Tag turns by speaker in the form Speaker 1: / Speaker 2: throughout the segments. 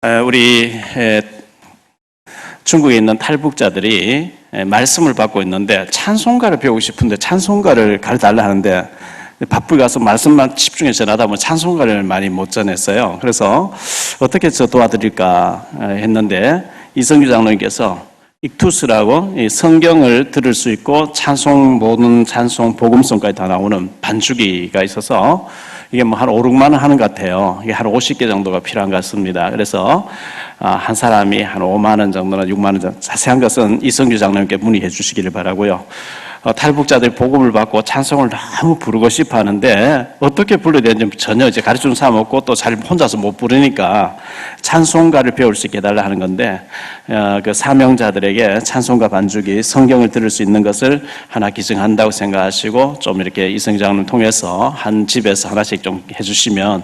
Speaker 1: 우리 중국에 있는 탈북자들이 말씀을 받고 있는데 찬송가를 배우고 싶은데 찬송가를 가르쳐달라 하는데 바쁘게 가서 말씀만 집중해서 전하다 보면 찬송가를 많이 못 전했어요. 그래서 어떻게 저 도와드릴까 했는데 이성규 장로님께서 익투스라고 성경을 들을 수 있고 찬송, 모든 찬송, 복음성까지 다 나오는 반주기가 있어서 이게 뭐 한 5, 6만 원 하는 것 같아요. 이게 한 50개 정도가 필요한 것 같습니다. 그래서 한 사람이 한 5만 원 정도나 6만 원 정도, 자세한 것은 이성규 장로님께 문의해 주시기를 바라고요. 탈북자들이 복음을 받고 찬송을 너무 부르고 싶어 하는데 어떻게 불러야 되는지 전혀 이제 가르쳐주는 사람 없고 또 잘 혼자서 못 부르니까 찬송가를 배울 수 있게 해달라 하는 건데 그 사명자들에게 찬송가 반주기 성경을 들을 수 있는 것을 하나 기증한다고 생각하시고 좀 이렇게 이성장을 통해서 한 집에서 하나씩 좀 해주시면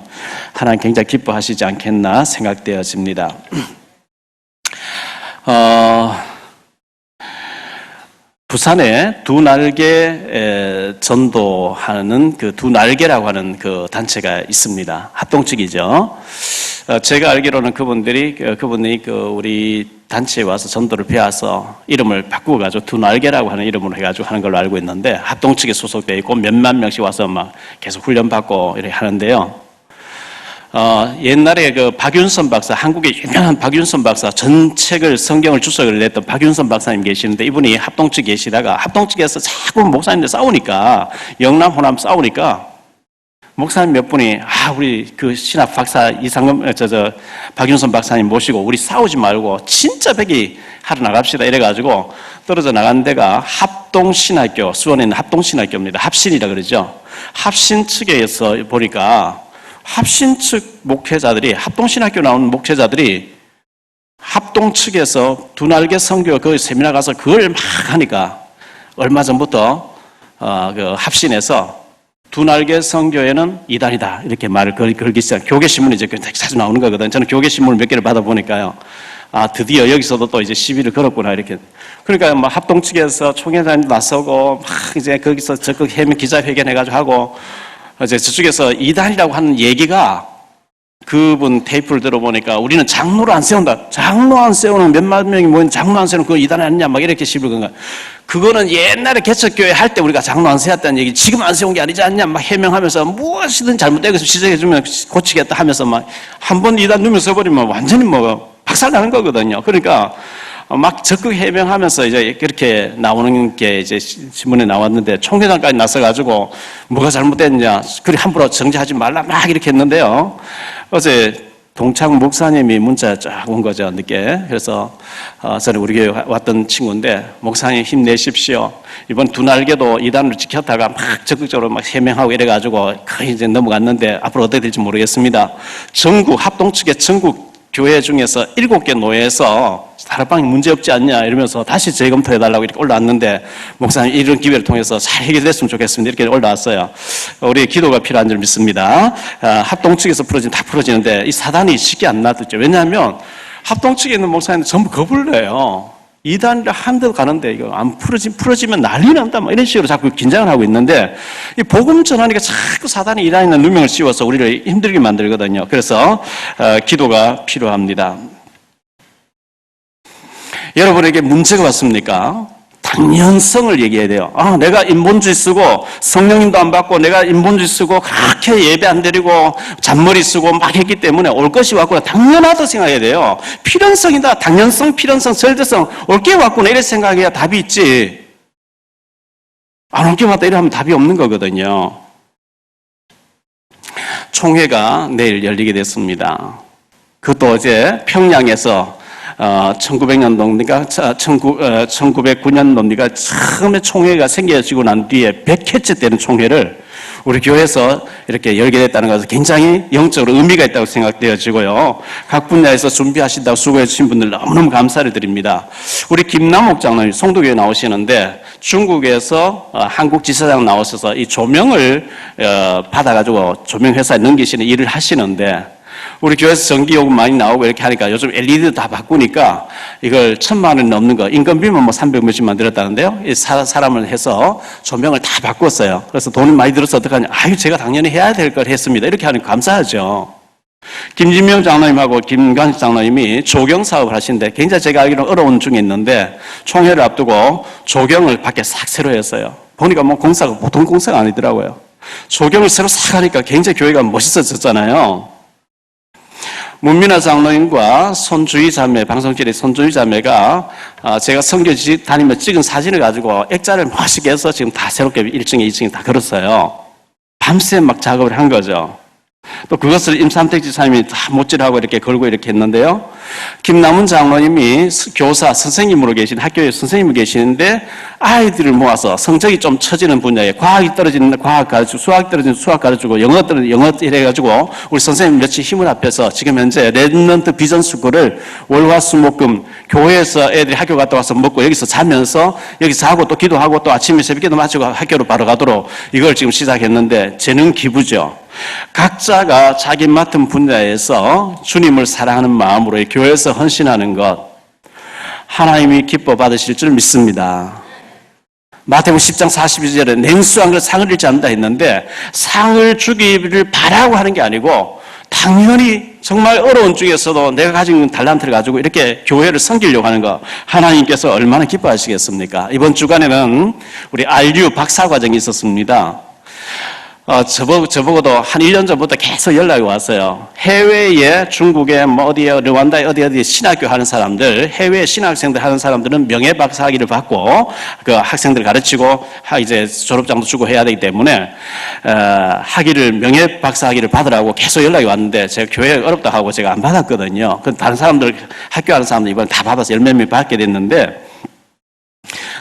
Speaker 1: 하나님 굉장히 기뻐하시지 않겠나 생각되어집니다. 부산에 두 날개 전도하는 그 두 날개라고 하는 그 단체가 있습니다. 합동측이죠. 제가 알기로는 그분이 우리 단체에 와서 전도를 배워서 이름을 바꾸어가지고 두 날개라고 하는 이름으로 해가지고 하는 걸로 알고 있는데 합동측에 소속되어 있고 몇만 명씩 와서 막 계속 훈련받고 이렇게 하는데요. 옛날에 그 박윤선 박사, 한국의 유명한 박윤선 박사 전 책을 성경을 주석을 냈던 박윤선 박사님 계시는데 이분이 합동측에 계시다가 합동측에서 자꾸 목사님들 싸우니까 영남 호남 싸우니까 목사님 몇 분이 우리 그 신학 박사 이상금 박윤선 박사님 모시고 우리 싸우지 말고 진짜 배기 하러 나갑시다 이래가지고 떨어져 나간 데가 합동신학교, 수원에 있는 합동신학교입니다. 합신이라 그러죠. 합신 측에서 보니까 합신 측 목회자들이, 합동신학교 나오는 목회자들이 합동 측에서 두 날개 선교 그 세미나 가서 그걸 막 하니까 얼마 전부터 그 합신에서 두 날개 선교에는 이단이다 이렇게 말을 걸기 시작. 교계신문이 이제 자주 나오는 거거든요. 저는 교계신문을 몇 개를 받아보니까요. 드디어 여기서도 또 이제 시비를 걸었구나 이렇게. 그러니까 뭐 합동 측에서 총회장님 나서고 막 이제 거기서 적극 기자회견해가지고 하고. 이제 저쪽에서 이단이라고 하는 얘기가 그분 테이프를 들어보니까 우리는 장로를 안 세운다. 장로 안 세우는 몇만 명이 모인 장로 안 세우는 그거 이단이 아니냐 막 이렇게 시비를 건 거야. 그거는 옛날에 개척교회 할 때 우리가 장로 안 세웠다는 얘기 지금 안 세운 게 아니지 않냐 막 해명하면서 무엇이든 잘못되고 지적해주면 고치겠다 하면서 막 한 번 이단 누명 써버리면 완전히 뭐 박살나는 거거든요. 그러니까 막 적극 해명하면서 이제 그렇게 나오는 게 이제 신문에 나왔는데 총회장까지 나서가지고 뭐가 잘못됐냐, 그리 함부로 정지하지 말라 막 이렇게 했는데요. 어제 동창 목사님이 문자 쫙 온 거죠, 늦게. 그래서 저는 우리 교회 왔던 친구인데 목사님 힘내십시오. 이번 두 날개도 이단으로 지켰다가 막 적극적으로 막 해명하고 이래가지고 거의 이제 넘어갔는데 앞으로 어떻게 될지 모르겠습니다. 전국 합동 측의 전국 교회 중에서 7개 노예에서 다락방이 문제없지 않냐 이러면서 다시 재검토해달라고 이렇게 올라왔는데 목사님 이런 기회를 통해서 잘 해결됐으면 좋겠습니다. 이렇게 올라왔어요. 우리의 기도가 필요한 줄 믿습니다. 합동 측에서 다 풀어지는데 이 사단이 쉽게 안 놔두죠. 왜냐하면 합동 측에 있는 목사님들 전부 겁을 내요. 이단이라 한 대 가는데 이거 안 풀어지면 난리 난다 막 이런 식으로 자꾸 긴장을 하고 있는데 이 복음 전하니까 자꾸 사단이 이단이나 누명을 씌워서 우리를 힘들게 만들거든요. 그래서 기도가 필요합니다. 여러분에게 문제가 왔습니까? 당연성을 얘기해야 돼요. 내가 인본주의 쓰고 성령님도 안 받고 내가 인본주의 쓰고 그렇게 예배 안 드리고 잔머리 쓰고 막 했기 때문에 올 것이 왔구나. 당연하다고 생각해야 돼요. 필연성이다. 당연성, 필연성, 절대성. 올 게 왔구나. 이렇게 생각해야 답이 있지. 안 올 게 왔다. 이래 하면 답이 없는 거거든요. 총회가 내일 열리게 됐습니다. 그것도 어제 평양에서 1900년도니까 1909년도니까 처음에 총회가 생겨지고 난 뒤에 100회째 되는 총회를 우리 교회에서 이렇게 열게 됐다는 것은 굉장히 영적으로 의미가 있다고 생각되어지고요. 각 분야에서 준비하신다고 수고해 주신 분들 너무너무 감사를 드립니다. 우리 김남옥 장로님 송도교회 나오시는데 중국에서 한국 지사장 나오셔서 이 조명을 받아가지고 조명회사에 넘기시는 일을 하시는데 우리 교회에서 전기요금 많이 나오고 이렇게 하니까 요즘 LED 다 바꾸니까 이걸 1000만 원 넘는 거, 인건비만 뭐 300 몇십만 들었다는데요. 이 사람을 해서 조명을 다 바꿨어요. 그래서 돈이 많이 들어서 어떡하냐. 제가 당연히 해야 될 걸 했습니다. 이렇게 하니까 감사하죠. 김진명 장로님하고 김관식 장로님이 조경 사업을 하시는데 굉장히 제가 알기로는 어려운 중에 있는데 총회를 앞두고 조경을 밖에 싹 새로 했어요. 보니까 뭐 공사가 보통 공사가 아니더라고요. 조경을 새로 싹 하니까 굉장히 교회가 멋있어졌잖아요. 문민아 장로님과 손주희 자매, 방송길의 손주희 자매가 제가 선교 다니며 찍은 사진을 가지고 액자를 멋있게 해서 지금 다 새롭게 1층에 2층에 다 걸었어요. 밤새 막 작업을 한 거죠. 또 그것을 임삼택 지사님이 다 못질하고 이렇게 걸고 이렇게 했는데요. 김남훈 장로님이 교사, 선생님으로 계신 학교에 선생님으로 계시는데 아이들을 모아서 성적이 좀 처지는 분야에 과학이 떨어지는 과학 가르치고 수학이 떨어지는 수학 가르치고 영어 떨어지는 영어 이래가지고 우리 선생님 며칠 힘을 합해서 지금 현재 랩넌트 비전 스쿨을 월화수목금 교회에서 애들이 학교 갔다 와서 먹고 여기서 자면서 여기서 자고 또 기도하고 또 아침에 새벽기도 마치고 학교로 바로 가도록 이걸 지금 시작했는데 재능 기부죠. 각자가 자기 맡은 분야에서 주님을 사랑하는 마음으로 교회에서 헌신하는 것 하나님이 기뻐 받으실 줄 믿습니다. 마태복음 10장 42절에 냉수한 걸 상을 잃지 않는다 했는데 상을 주기를 바라고 하는 게 아니고 당연히 정말 어려운 중에서도 내가 가지고 있는 달란트를 가지고 이렇게 교회를 섬기려고 하는 거 하나님께서 얼마나 기뻐하시겠습니까? 이번 주간에는 우리 RU 박사과정이 있었습니다. 저보고도 한 1년 전부터 계속 연락이 왔어요. 해외에 중국에 뭐 어디에 르완다에 어디 신학교 하는 사람들, 해외 신학생들 하는 사람들은 명예박사학위를 받고 그 학생들 가르치고 이제 졸업장도 주고 해야 되기 때문에 명예박사학위를 받으라고 계속 연락이 왔는데 제가 교회 어렵다 하고 제가 안 받았거든요. 그 다른 사람들 학교 하는 사람들 이번에 다 받아서 열 몇 명 받게 됐는데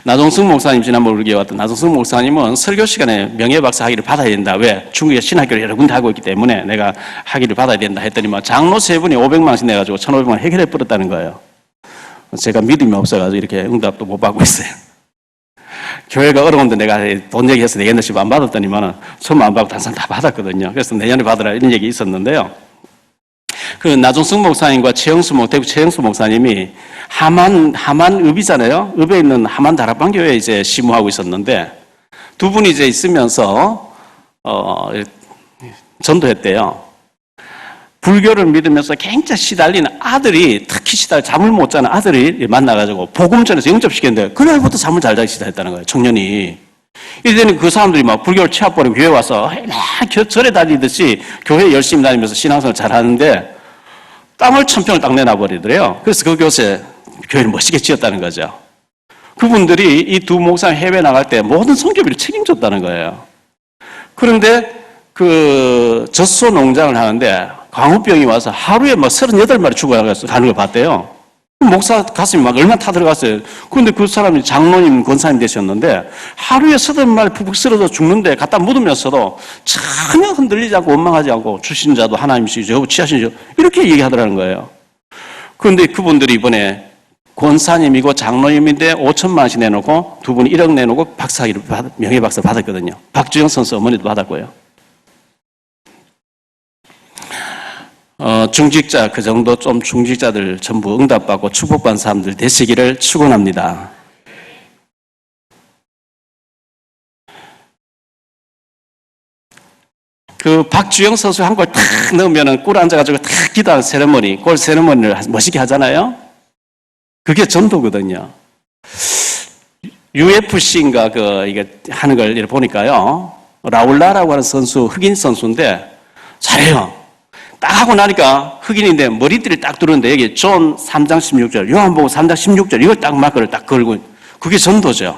Speaker 1: 나종승 목사님 지난번 우리 왔던 나종승 목사님은 설교 시간에 명예박사 학위를 받아야 된다. 왜? 중국에 신학교를 여러 군데 하고 있기 때문에 내가 학위를 받아야 된다 했더니만 장로 세 분이 500만 원씩 내가지고 1,500만 원 해결해 버렸다는 거예요. 제가 믿음이 없어가지고 이렇게 응답도 못 받고 있어요. 교회가 어려운데 내가 돈 얘기해서 내겠나 싶어 안 받았더니만 처음 안 받고 다른 사람 다 받았거든요. 그래서 내년에 받으라 이런 얘기 있었는데요. 그 나종승 목사님과 대구 최영수 목사님이 하만읍이잖아요. 읍에 있는 하만 다락방교회에 이제 시무하고 있었는데 두 분이 이제 있으면서 전도했대요. 불교를 믿으면서 굉장히 시달리는 아들이 특히 잠을 못 자는 아들이 만나가지고 복음 전에서 영접시켰는데 그날부터 잠을 잘 자기 시작했다는 거예요. 청년이. 이제는 그 사람들이 막 불교를 취합버리고 교회 와서 막 절에 다니듯이 교회 열심히 다니면서 신앙생활 잘하는데 땀을 1,000평을 딱 내놔버리더래요. 그래서 그 교회에 교회를 멋있게 지었다는 거죠. 그분들이 이 두 목사님 해외 나갈 때 모든 선교비를 책임졌다는 거예요. 그런데 그 젖소 농장을 하는데 광우병이 와서 하루에 막 38마리 죽어가는 걸 봤대요. 목사 가슴이 막 얼마나 타들어갔어요. 그런데 그 사람이 장로님, 권사님 되셨는데 하루에 38마리 푹푹 쓰러져 죽는데 갖다 묻으면서도 전혀 흔들리지 않고 원망하지 않고 주신 자도 하나님이시죠, 취하신 자 이렇게 얘기하더라는 거예요. 그런데 그분들이 이번에 권사님이고 장로님인데 5천만 원씩 내놓고 두 분이 1억 내놓고 박사학위를 명예박사 받았거든요. 박주영 선수 어머니도 받았고요. 중직자, 그 정도 좀 중직자들 전부 응답받고 축복받은 사람들 되시기를 축원합니다. 그 박주영 선수 한 골 탁 넣으면은 꿀 앉아가지고 탁 기도하는 세레머니, 골 세레머니를 멋있게 하잖아요? 그게 전도거든요. UFC인가 이게 하는 걸 이렇게 보니까요. 라울라라고 하는 선수, 흑인 선수인데 잘해요. 딱 하고 나니까 흑인인데 머리띠를 딱 두르는데 여기 존 3장 16절, 요한복음 3장 16절 이걸 딱 마크를 딱 걸고 그게 전도죠.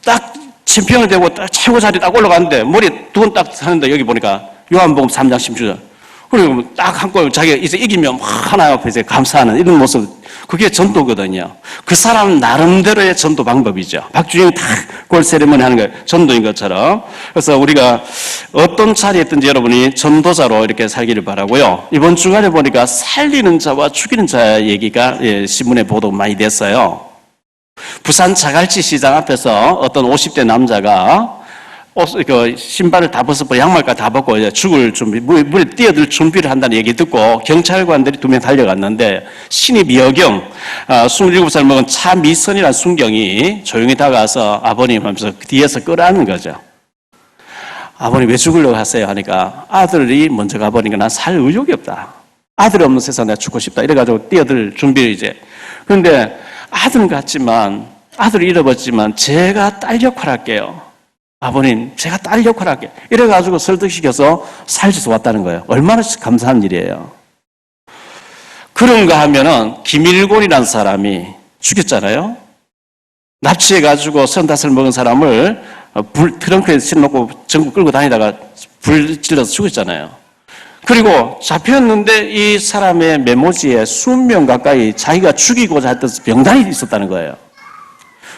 Speaker 1: 딱 챔피언이 되고 딱 최고 자리 딱 올라가는데 머리 두 번 딱 하는데 여기 보니까 요한복음 3장 16절 그리고 딱 한 골 자기가 이제 이기면 하나 옆에 이제 감사하는 이런 모습 그게 전도거든요. 그 사람 나름대로의 전도 방법이죠. 박주영이 딱 골 세레머니 하는 거 전도인 것처럼. 그래서 우리가 어떤 자리에 있든지 여러분이 전도자로 이렇게 살기를 바라고요. 이번 주간에 보니까 살리는 자와 죽이는 자 얘기가 신문에 보도 많이 됐어요. 부산 자갈치 시장 앞에서 어떤 50대 남자가 신발을 다 벗고 양말까지 다 벗고 이제 죽을 준비, 물에 뛰어들 준비를 한다는 얘기 듣고 경찰관들이 2명 달려갔는데 신입 여경, 27살 먹은 차미선이라는 순경이 조용히 다가와서 아버님 하면서 뒤에서 끌어안는 거죠. 아버님 왜 죽으려고 하세요? 하니까 아들이 먼저 가버리니까 난 살 의욕이 없다. 아들이 없는 세상 내가 죽고 싶다. 이래가지고 뛰어들 준비를 이제. 그런데 아들은 같지만, 아들을 잃어버렸지만 제가 딸 역할 할게요. 아버님, 제가 딸 역할 할게요. 이래가지고 설득시켜서 살려서 왔다는 거예요. 얼마나 감사한 일이에요. 그런가 하면은 김일곤이라는 사람이 죽였잖아요. 납치해가지고 35살 먹은 사람을 트렁크에 실어놓고 전국 끌고 다니다가 불 질러서 죽였잖아요. 그리고 잡혔는데 이 사람의 메모지에 20명 가까이 자기가 죽이고자 했던 명단이 있었다는 거예요.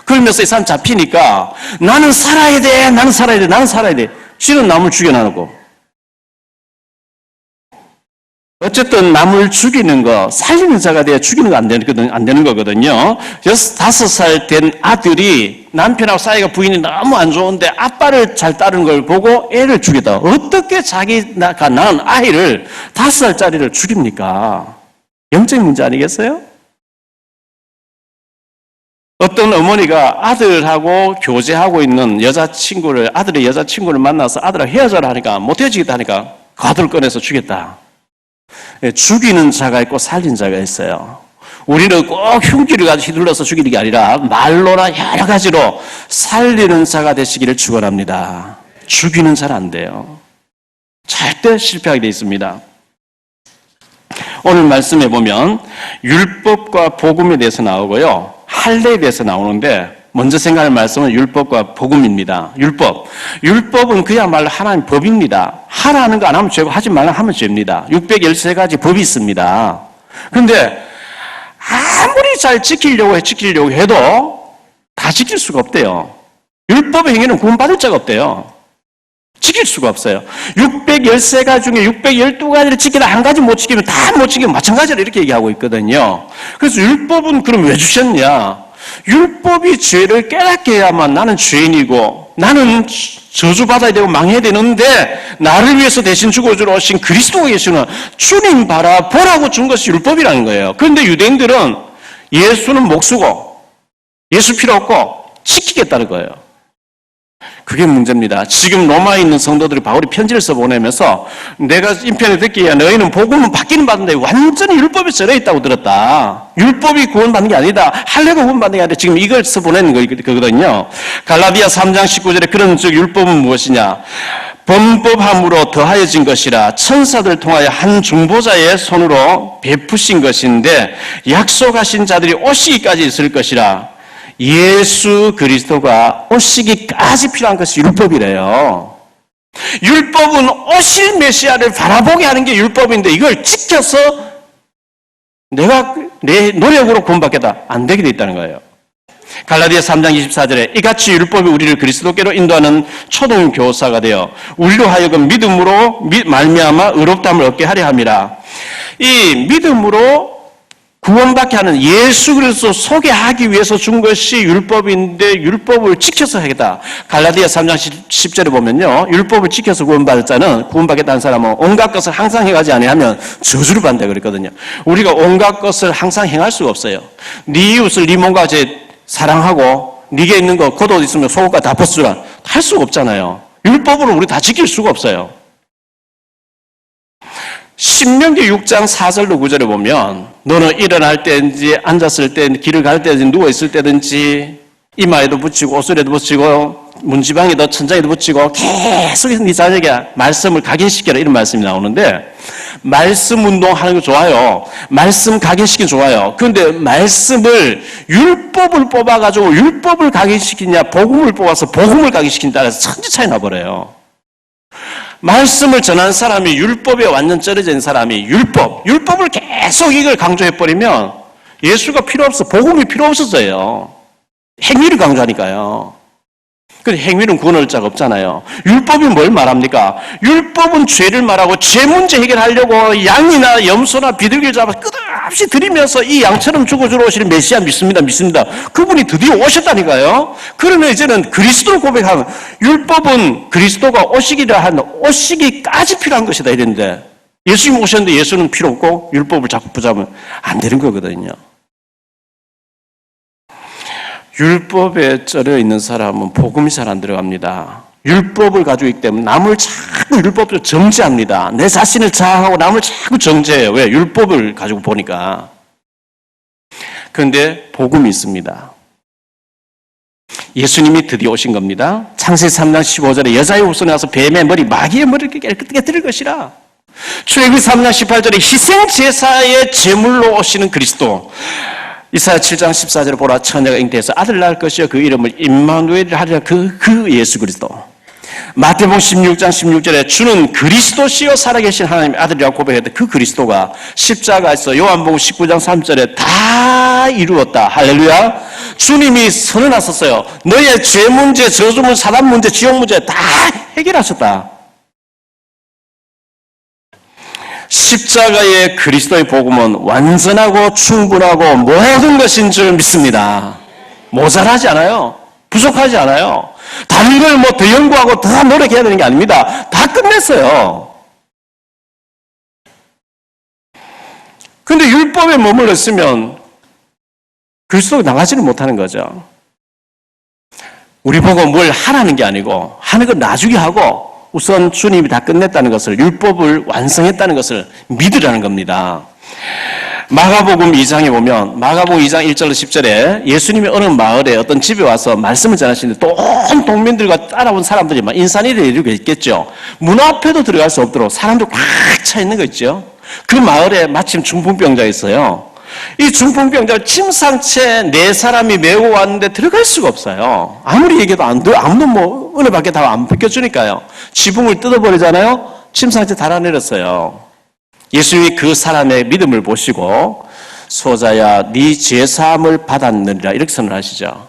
Speaker 1: 그러면서 이 사람 잡히니까 나는 살아야 돼, 나는 살아야 돼, 나는 살아야 돼. 쥐는 남을 죽여놔놓고. 어쨌든 남을 죽이는 거, 살리는 자가 돼야 죽이는 거 안 되는 거거든요. 5살 된 아들이 남편하고 사이가 부인이 너무 안 좋은데 아빠를 잘 따르는 걸 보고 애를 죽이다. 어떻게 자기가 낳은 아이를 5살짜리를 죽입니까? 영적인 문제 아니겠어요? 어떤 어머니가 아들하고 교제하고 있는 아들의 여자친구를 만나서 아들하고 헤어져라 하니까 못 헤어지겠다 하니까 가도를 꺼내서 죽였다. 죽이는 자가 있고 살린 자가 있어요. 우리는 꼭 흉기를 가지고 휘둘러서 죽이는 게 아니라 말로나 여러 가지로 살리는 자가 되시기를 축원합니다. 죽이는 자는 안 돼요. 절대 실패하게 되어 있습니다. 오늘 말씀해 보면 율법과 복음에 대해서 나오고요. 할례에 대해서 나오는데 먼저 생각할 말씀은 율법과 복음입니다. 율법은 그야말로 하나님 법입니다. 하라는 거 안 하면 죄고 하지 말라 하면 죄입니다. 613가지 법이 있습니다. 그런데 아무리 잘 지키려고 해도 다 지킬 수가 없대요. 율법의 행위는 구원받을 자가 없대요. 지킬 수가 없어요. 613가지 중에 612가지를 지키다 한 가지 못 지키면 다 못 지키면 마찬가지로 이렇게 얘기하고 있거든요. 그래서 율법은 그럼 왜 주셨냐? 율법이 죄를 깨닫게 해야만 나는 죄인이고 나는 저주받아야 되고 망해야 되는데 나를 위해서 대신 죽어주러 오신 그리스도가 계시는 주님 보라고 준 것이 율법이라는 거예요. 그런데 유대인들은 예수는 못 쓰고 예수 필요 없고 지키겠다는 거예요. 그게 문제입니다. 지금 로마에 있는 성도들이 바울이 편지를 써보내면서 내가 인편에 듣기에 너희는 복음은 받기는 받는데 완전히 율법에 절여 있다고 들었다. 율법이 구원받는 게 아니다. 할례가 구원받는 게 아니라 지금 이걸 써보내는 거거든요. 갈라디아 3장 19절에 그런 즉 율법은 무엇이냐. 범법함으로 더하여진 것이라 천사들 통하여 한 중보자의 손으로 베푸신 것인데 약속하신 자들이 오시기까지 있을 것이라. 예수 그리스도가 오시기까지 필요한 것이 율법이래요. 율법은 오실 메시아를 바라보게 하는 게 율법인데 이걸 지켜서 내가 내 노력으로 구원받겠다 안 되게 돼 있다는 거예요. 갈라디아 3장 24절에 이같이 율법이 우리를 그리스도께로 인도하는 초등 교사가 되어 우리로 하여금 믿음으로 말미암아 의롭다함을 얻게 하려 함이라. 이 믿음으로 구원받게 하는 예수 그리스도 소개하기 위해서 준 것이 율법인데 율법을 지켜서 하겠다. 갈라디아 3장 10절에 보면요. 율법을 지켜서 구원받을 자는 구원받겠다는 사람은 온갖 것을 항상 행하지 아니하면 저주를 받는다 그랬거든요. 우리가 온갖 것을 항상 행할 수가 없어요. 네 이웃을 네 몸과 같이 사랑하고 네게 있는 거 겉옷 있으면 속옷과 다 벗으라 할 수가 없잖아요. 율법으로 우리 다 지킬 수가 없어요. 신명기 6장 4절로 9절에 보면 너는 일어날 때든지 앉았을 때 길을 갈 때든지 누워있을 때든지 이마에도 붙이고 옷소리에도 붙이고 문지방에도 천장에도 붙이고 계속해서 네 자녀에게 말씀을 각인시켜라 이런 말씀이 나오는데 말씀 운동하는 거 좋아요. 말씀 각인시키는 좋아요. 그런데 말씀을 율법을 뽑아가지고 율법을 각인시키냐 복음을 뽑아서 복음을 각인시킨다 해서 천지 차이 나버려요. 말씀을 전하는 사람이 율법에 완전 떨어져 있는 사람이 율법을 계속 이걸 강조해버리면 예수가 필요 없어. 복음이 필요 없어져요. 행위를 강조하니까요. 근데 행위는 구원할 자가 없잖아요. 율법이 뭘 말합니까? 율법은 죄를 말하고 죄 문제 해결하려고 양이나 염소나 비둘기를 잡아 끝없이 드리면서 이 양처럼 죽어주러 오시는 메시아 믿습니다. 그분이 드디어 오셨다니까요. 그러면 이제는 그리스도를 고백하면 율법은 그리스도가 오시기까지 필요한 것이다 이랬는데 예수님 오셨는데 예수는 필요 없고 율법을 자꾸 붙잡으면 안 되는 거거든요. 율법에 쩔어 있는 사람은 복음이 잘 안 들어갑니다. 율법을 가지고 있기 때문에 남을 자꾸 율법을 정죄합니다. 내 자신을 자학하고 남을 자꾸 정죄해요. 왜? 율법을 가지고 보니까. 그런데 복음이 있습니다. 예수님이 드디어 오신 겁니다. 창세기 3장 15절에 여자의 후손에 와서 뱀의 머리, 마귀의 머리를 깨뜨릴 것이라. 출애굽기 3장 18절에 희생제사의 제물로 오시는 그리스도. 이사야 7장 14절에 보라 처녀가 잉태해서 아들 낳을 것이요 그 이름을 임마누엘이라 하리라. 그 예수 그리스도. 마태복음 16장 16절에 주는 그리스도시요 살아계신 하나님의 아들이라고 고백했던 그 그리스도가 십자가에서 요한복음 19장 3절에 다 이루었다. 할렐루야. 주님이 선언하셨어요. 너의 죄 문제, 저주 문제, 사단 문제, 지옥 문제 다 해결하셨다. 십자가의 그리스도의 복음은 완전하고 충분하고 모든 것인 줄 믿습니다. 모자라지 않아요. 부족하지 않아요. 다른 걸 뭐 더 연구하고 더 노력해야 되는 게 아닙니다. 다 끝냈어요. 그런데 율법에 머물러 있으면 그리스도가 나가지를 못하는 거죠. 우리 보고 뭘 하라는 게 아니고 하는 건 나중에 하고 우선 주님이 다 끝냈다는 것을, 율법을 완성했다는 것을 믿으라는 겁니다. 마가복음 2장에 보면 마가복음 2장 1절로 10절에 예수님이 어느 마을에 어떤 집에 와서 말씀을 전하시는데 온 동민들과 따라온 사람들이 막 인산이를 이루고 있겠죠. 문 앞에도 들어갈 수 없도록 사람들 꽉 차 있는 거 있죠. 그 마을에 마침 중풍병자가 있어요. 이 중풍병자를 침상채 4사람이 메고 왔는데 들어갈 수가 없어요. 아무리 얘기해도 아무도 뭐 은혜밖에 다 안 비켜주니까요. 지붕을 뜯어버리잖아요. 침상채 달아내렸어요. 예수님이 그 사람의 믿음을 보시고 소자야 네 죄사함을 받았느니라 이렇게 선언하시죠.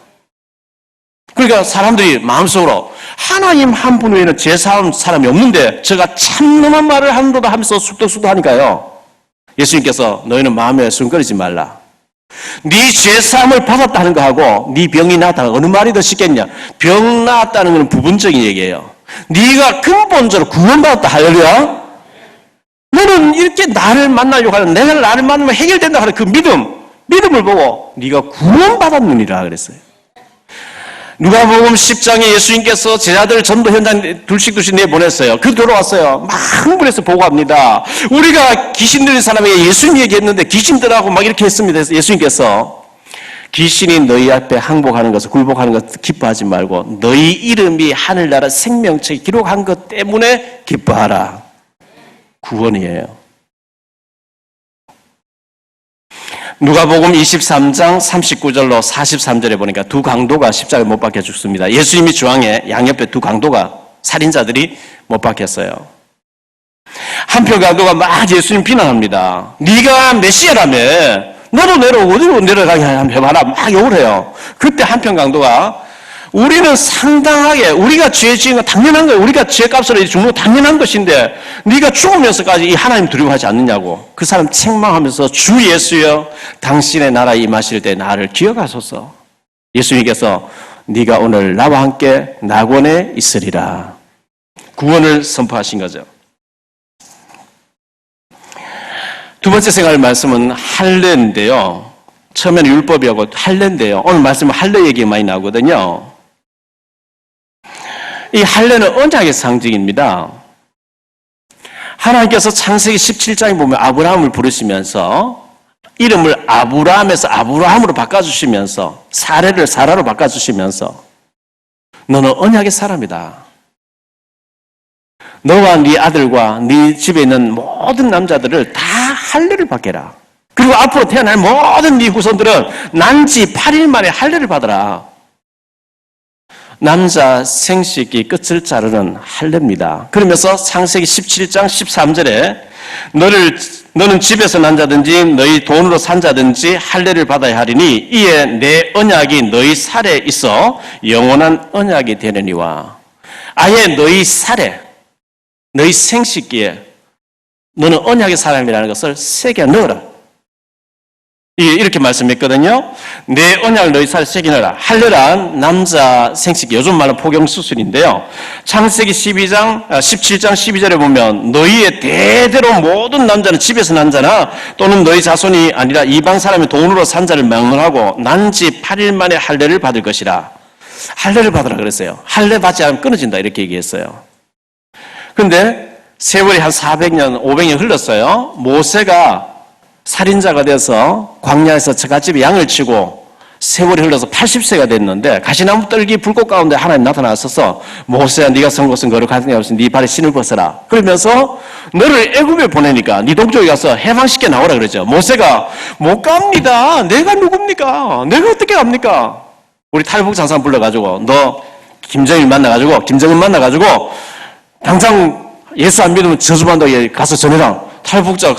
Speaker 1: 그러니까 사람들이 마음속으로 하나님 한 분 외에는 죄사함 사람이 없는데 제가 참놈한 말을 한도다 하면서 쑥덕쑥덕 하니까요. 예수님께서 너희는 마음에 숨거리지 말라. 네 죄사함을 받았다는 거하고 네 병이 나았다는 거 어느 말이 더 쉽겠냐. 병 나았다는 건 부분적인 얘기예요. 네가 근본적으로 구원받았다. 할렐루야. 너는 이렇게 나를 만나려고 하는, 내가 나를 만나면 해결된다 하는 그 믿음을 보고 네가 구원받았느니라 그랬어요. 누가복음 10장에 예수님께서 제자들 전도 현장 둘씩 내보냈어요. 그 돌아왔어요. 막 흥분해서 보고합니다. 우리가 귀신 들린 사람에게 예수님 얘기했는데 귀신 들하고 막 이렇게 했습니다. 그래서 예수님께서 귀신이 너희 앞에 항복하는 것을, 굴복하는 것을 기뻐하지 말고 너희 이름이 하늘나라 생명책에 기록한 것 때문에 기뻐하라. 구원이에요. 누가복음 23장 39절로 43절에 보니까 두 강도가 십자가에 못 박혀 죽습니다. 예수님이 중앙에 양옆에 두 강도가, 살인자들이 못 박혔어요. 한편 강도가 막 예수님 비난합니다. 네가 메시아라며 너도 어디로 내려가게 해봐라 막 욕을 해요. 그때 한편 강도가 우리는 상당하게 우리가 죄 지은 건 당연한 거예요. 우리가 죄값으로 죽는 건 당연한 것인데 네가 죽으면서까지 이 하나님 두려워하지 않느냐고. 그 사람 책망하면서 주 예수여 당신의 나라에 임하실 때 나를 기억하소서. 예수님께서 네가 오늘 나와 함께 낙원에 있으리라. 구원을 선포하신 거죠. 두 번째 생활 말씀은 할례인데요. 처음에는 율법이하고 할례인데요. 오늘 말씀은 할례 얘기 많이 나오거든요. 이 할례는 언약의 상징입니다. 하나님께서 창세기 17장에 보면 아브라함을 부르시면서 이름을 아브라함에서 아브라함으로 바꿔주시면서 사례를 사라로 바꿔주시면서 너는 언약의 사람이다. 너와 네 아들과 네 집에 있는 모든 남자들을 다 할례를 받게라. 그리고 앞으로 태어날 모든 네 후손들은 난지 8일 만에 할례를 받아라. 남자 생식기 끝을 자르는 할례입니다. 그러면서 창세기 17장 13절에 너는 집에서 난 자든지 너희 돈으로 산 자든지 할례를 받아야 하리니 이에 내 언약이 너희 살에 있어 영원한 언약이 되느니와. 아예 너희 살에, 너희 생식기에 너는 언약의 사람이라는 것을 새겨 넣어라. 이렇게 말씀했거든요. 내 언약을 너희 살에 새겨 넣어라. 할례란 남자 생식기, 요즘 말로 포경수술인데요. 창세기 17장 12절에 보면 너희의 대대로 모든 남자는 집에서 난 자나 또는 너희 자손이 아니라 이방 사람의 돈으로 산 자를 명령하고 난지 8일 만에 할례를 받을 것이라. 할례를 받으라 그랬어요. 할례 받지 않으면 끊어진다 이렇게 얘기했어요. 그런데 세월이 한 400년, 500년 흘렀어요. 모세가 살인자가 돼서 광야에서 처갓집에 양을 치고 세월이 흘러서 80세가 됐는데 가시나무 떨기 불꽃 가운데 하나님 나타나셔서 모세야 네가 선 곳은 거룩하지 않으면 네 발에 신을 벗어라. 그러면서 너를 애굽에 보내니까 네 동족에 가서 해방시켜 나오라 그러죠. 모세가 못 갑니다. 내가 누굽니까? 내가 어떻게 갑니까? 우리 탈북장사 불러가지고 너 김정일 만나가지고 김정은 만나가지고 당장 예수 안 믿으면 저주받는다고 가서 전해라. 탈북자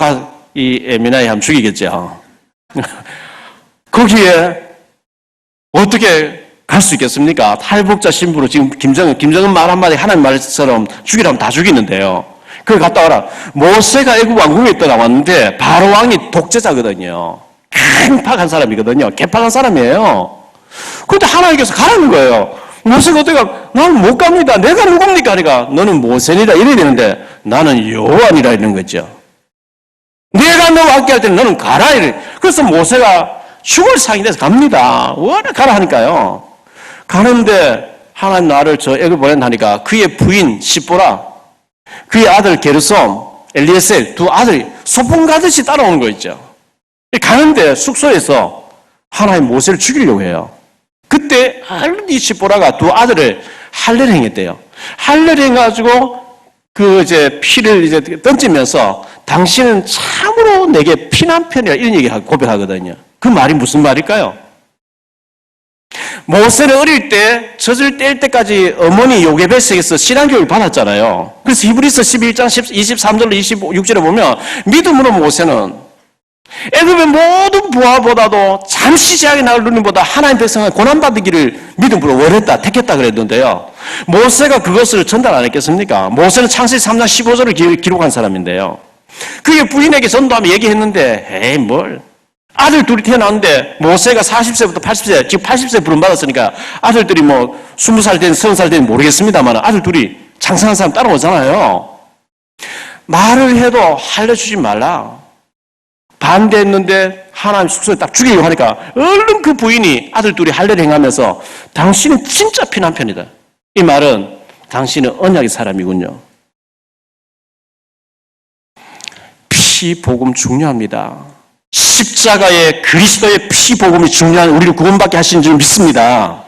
Speaker 1: 이 에미나이 하면 죽이겠죠. 거기에 어떻게 갈 수 있겠습니까? 탈북자 신부로 지금 김정은 말 한마디 하나님 말처럼 죽이라면 다 죽이는데요. 그걸 갔다 와라. 모세가 애굽 왕궁에 있다 나왔는데 바로 왕이 독재자거든요. 강팍한 사람이거든요. 개팍한 사람이에요. 그런데 하나님께서 가라는 거예요. 모세가 어떻게 가? 나는 못 갑니다. 내가 누굽니까? 그러니까 너는 모세니라 이래야 되는데 나는 여호와니라 이러는 거죠. 내가 너 왔게 할 때는 너는 가라 이래. 그래서 모세가 죽을 상이 돼서 갑니다. 워낙 가라 하니까요. 가는데 하나님 나를 저 애굽 보낸다니까 그의 부인 시보라, 그의 아들 게르솜, 엘리에셀 두 아들이 소풍 가듯이 따라오는 거 있죠. 가는데 숙소에서 하나님 모세를 죽이려고 해요. 그때 이 시보라가 두 아들을 할례를 행했대요. 할례를 해가지고 이제 피를 이제 던지면서 당신은 참으로 내게 피난 편이라 이런 얘기 고백하거든요. 그 말이 무슨 말일까요? 모세는 어릴 때 젖을 뗄 때까지 어머니 요게벳에게서 신앙교육을 받았잖아요. 그래서 히브리서 11장 23절로 26절에 보면 믿음으로 모세는 애굽의 모든 부하보다도 잠시 제약의 나을 누림보다 하나님 백성을 고난받기를 믿음으로 원했다, 택했다 그랬는데요. 모세가 그것을 전달 안 했겠습니까? 모세는 창세기 3장 15절을 기록한 사람인데요. 그의 부인에게 전도하며 얘기했는데 에이 뭘. 아들 둘이 태어났는데 모세가 40세부터 80세, 지금 80세 부름받았으니까 아들들이 뭐 20살 된 30살 된 모르겠습니다만 아들 둘이 장성한 사람 따라오잖아요. 말을 해도 할례주지 말라. 반대했는데 하나님 숙소에 딱 죽이려고 하니까 얼른 그 부인이 아들 둘이 할례를 행하면서 당신은 진짜 피난 편이다. 이 말은 당신은 언약의 사람이군요. 피복음 중요합니다. 십자가의 그리스도의 피복음이 중요한 우리를 구원받게 하신 줄 믿습니다.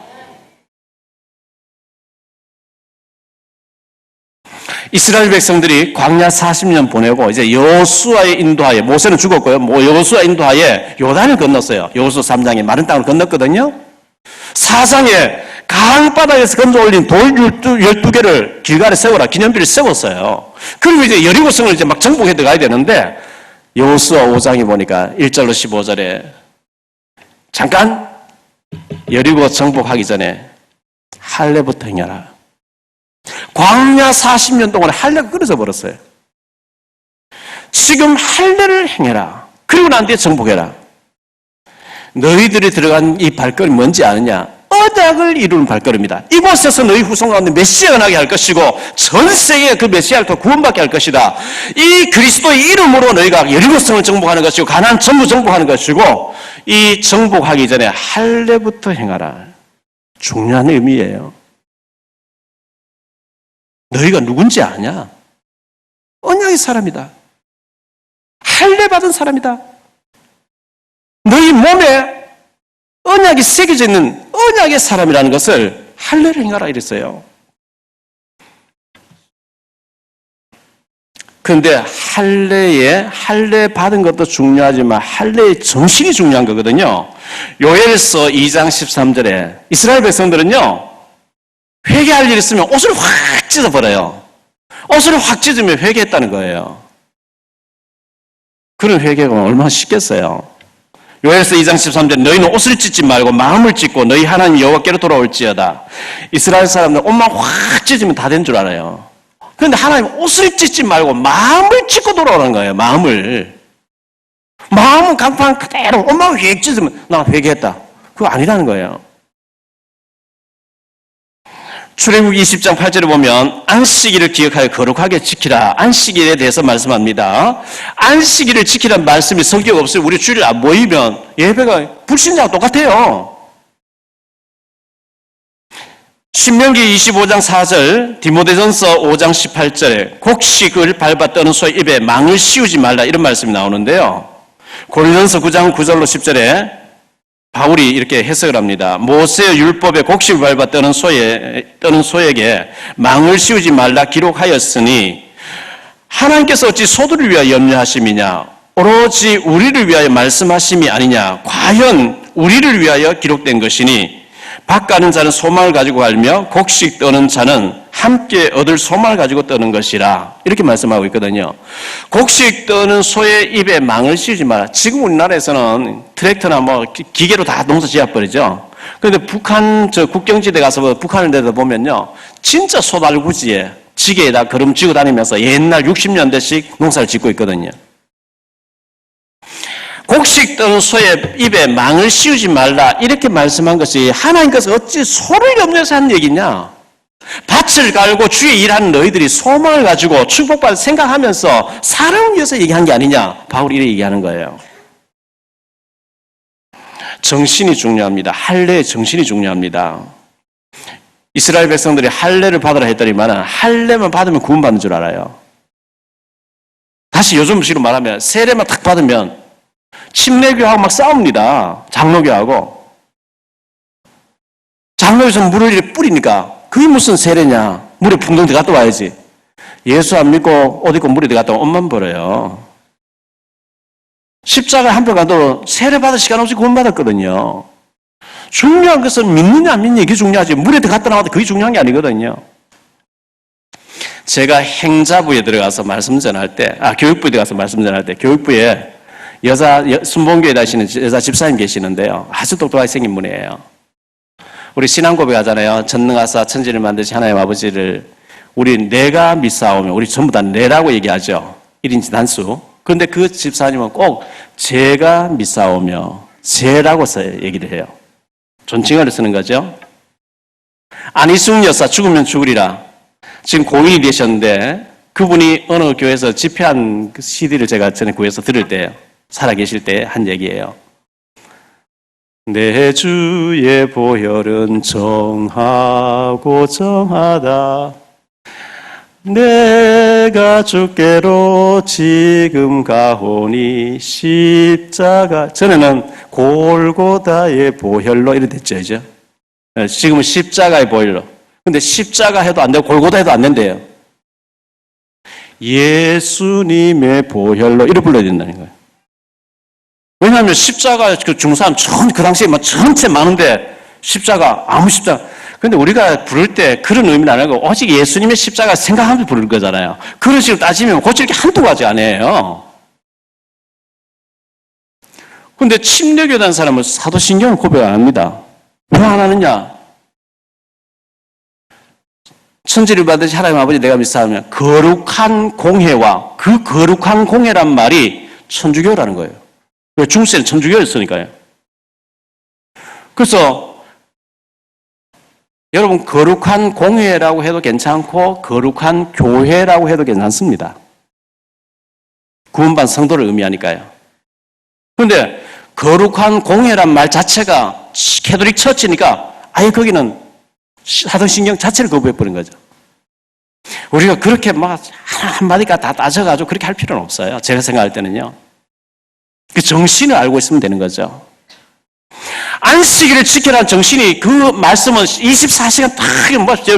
Speaker 1: 이스라엘 백성들이 광야 40년 보내고 이제 여호수아의 인도하에 모세는 죽었고요. 여호수아 인도하에 요단을 건넜어요. 여호수아 3장에 마른 땅을 건넜거든요. 4장에 강바닥에서 건져 올린 돌 12개를 길갈에 세워라 기념비를 세웠어요. 그리고 이제 여리고성을 이제 막 정복해 들어가야 되는데 여호수아 5장에 보니까 1절로 15절에 잠깐 여리고 정복하기 전에 할례부터 행하라. 광야 40년 동안 할례가 끊어져 버렸어요. 지금 할례를 행해라. 그리고 난 뒤에 정복해라. 너희들이 들어간 이 발걸음이 뭔지 아느냐? 언약을 이루는 발걸음이다. 이곳에서 너희 후손 가운데 메시아가 나게 할 것이고 전 세계에 그 메시아를 통해 구원받게 할 것이다. 이 그리스도의 이름으로 너희가 여리고성을 정복하는 것이고 가나안 전부 정복하는 것이고 이 정복하기 전에 할례부터 행하라. 중요한 의미예요. 너희가 누군지 아냐? 언약의 사람이다. 할례 받은 사람이다. 너희 몸에 언약이 새겨져 있는 언약의 사람이라는 것을 할례를 행하라 이랬어요. 그런데 할례 받은 것도 중요하지만 할례의 정신이 중요한 거거든요. 요엘서 2장 13절에 이스라엘 백성들은요 회개할 일 있으면 옷을 확 찢어버려요. 옷을 확 찢으면 회개했다는 거예요. 그런 회개가 얼마나 쉽겠어요. 요엘서 2장 13절 너희는 옷을 찢지 말고 마음을 찢고 너희 하나님 여호와께로 돌아올지어다. 이스라엘 사람들 옷만 확 찢으면 다 된 줄 알아요. 그런데 하나님 옷을 찢지 말고 마음을 찢고 돌아오는 거예요. 마음은 강판 그대로 옷만 휙 찢으면 나 회개했다. 그거 아니라는 거예요. 출애굽기 20장 8절에 보면 안식일을 기억하여 거룩하게 지키라. 안식일에 대해서 말씀합니다. 안식일을 지키라는 말씀이 성경 없어요. 우리 주일 안 모이면 예배가 불신자와 똑같아요. 신명기 25장 4절, 디모데전서 5장 18절에 곡식을 밟아 떠는 소의 입에 망을 씌우지 말라 이런 말씀이 나오는데요. 고린도전서 9장 9절로 10절에 바울이 이렇게 해석을 합니다. 모세의 율법에 곡식을 밟아 떠는 소에게 망을 씌우지 말라 기록하였으니 하나님께서 어찌 소들을 위하여 염려하심이냐 오로지 우리를 위하여 말씀하심이 아니냐 과연 우리를 위하여 기록된 것이니 밭 가는 자는 소망을 가지고 갈며 곡식 떠는 자는 함께 얻을 소망을 가지고 떠는 것이라 이렇게 말씀하고 있거든요. 곡식 떠는 소의 입에 망을 씌우지 마라. 지금 우리나라에서는 트랙터나 뭐 기계로 다 농사 지어버리죠. 그런데 북한 국경지대 가서 북한을 내다보면요 진짜 소달구지에 지게에다 걸음 쥐고 다니면서 옛날 60년대식 농사를 짓고 있거든요. 곡식 떠는 소의 입에 망을 씌우지 말라 이렇게 말씀한 것이 하나님께서 어찌 소를 염려해서 하는 얘기냐. 밭을 갈고 주의 일하는 너희들이 소망을 가지고 축복받을 생각하면서 사람을 위해서 얘기한 게 아니냐. 바울이 이렇게 얘기하는 거예요. 정신이 중요합니다. 할례의 정신이 중요합니다. 이스라엘 백성들이 할례를 받으라 했더니만 할례만 받으면 구원받는 줄 알아요. 다시 요즘식으로 말하면 세례만 딱 받으면 침례교하고 막 싸웁니다. 장로교하고. 장로에서 물을 이렇게 뿌리니까 그게 무슨 세례냐. 물에 풍덩 들어갔다 와야지. 예수 안 믿고 옷 입고 물에 들어갔다 오면 엄만 벌어요. 십자가 한 표 가도 세례 받을 시간 없이 구원받았거든요. 중요한 것은 믿느냐 안 믿느냐 이게 중요하지 물에 들어갔다 나와도 그게 중요한 게 아니거든요. 제가 행자부에 들어가서 말씀 전할 때 교육부에 들어가서 말씀 전할 때 교육부에 순봉교에 다니시는 여자 집사님 계시는데요. 아주 똑똑하게 생긴 분이에요. 우리 신앙 고백하잖아요. 전능하사 천지를 만드신 하나님 아버지를 우리 내가 믿사오며 우리 전부 다 내라고 얘기하죠. 1인칭 단수. 그런데 그 집사님은 꼭 제가 믿사오며 제라고 얘기를 해요. 존칭어를 쓰는 거죠. 안희숙 여사 죽으면 죽으리라. 지금 고인이 되셨는데 그분이 어느 교회에서 집회한 그 CD를 제가 전에 구해서 들을 때 살아계실 때 한 얘기예요. 내 주의 보혈은 정하고 정하다. 내가 주께로 지금 가오니 십자가. 전에는 골고다의 보혈로 이렇게 됐죠. 그죠? 지금은 십자가의 보혈로. 근데 십자가 해도 안 되고 골고다 해도 안 된대요. 예수님의 보혈로 이렇게 불러야 된다는 거예요. 왜냐하면 십자가 죽는 사람 그 당시에 막 전체 많은데 십자가 아무 십자가. 근데 우리가 부를 때 그런 의미는 안 하고 오직 예수님의 십자가 생각하면서 부를 거잖아요. 그런 식으로 따지면 고치 이렇게 한두 가지 아니에요. 근데 침례교단 사람은 사도신경을 고백 안 합니다. 왜 안 하느냐? 천지를 받으신 하나님 아버지 내가 믿사오며 거룩한 공회와 그 거룩한 공회란 말이 천주교라는 거예요. 중세는 천주교였으니까요. 그래서 여러분 거룩한 공회라고 해도 괜찮고 거룩한 교회라고 해도 괜찮습니다. 구원받은 성도를 의미하니까요. 그런데 거룩한 공회란 말 자체가 캐톨릭 처치니까 아예 거기는 사도신경 자체를 거부해버린 거죠. 우리가 그렇게 막 한마디가 다 따져가지고 그렇게 할 필요는 없어요. 제가 생각할 때는요. 그 정신을 알고 있으면 되는 거죠. 안식일을 지키라는 정신이 그 말씀은 24시간 딱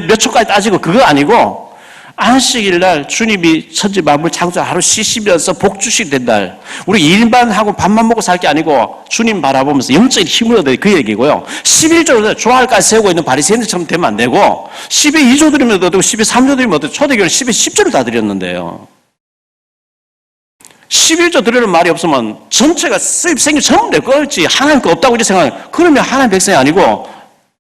Speaker 1: 몇 초까지 따지고 그거 아니고 안식일 날 주님이 천지 만물 창조 하루 쉬시면서 복 주시게 된 날 우리 일만 하고 밥만 먹고 살 게 아니고 주님 바라보면서 영적인 힘을 얻어야 그 얘기고요. 11조를 조할까지 세우고 있는 바리새인들처럼 되면 안 되고 10에 2조 드리면 어떻고 10에 3조 드리면 어떻고 초대교회는 10에 10조를 다 드렸는데요. 11조 드리는 말이 없으면 전체가 수입 생기 전부 내 거였지 하나님 거 없다고 이렇게 생각해요. 그러면 하나님 백성이 아니고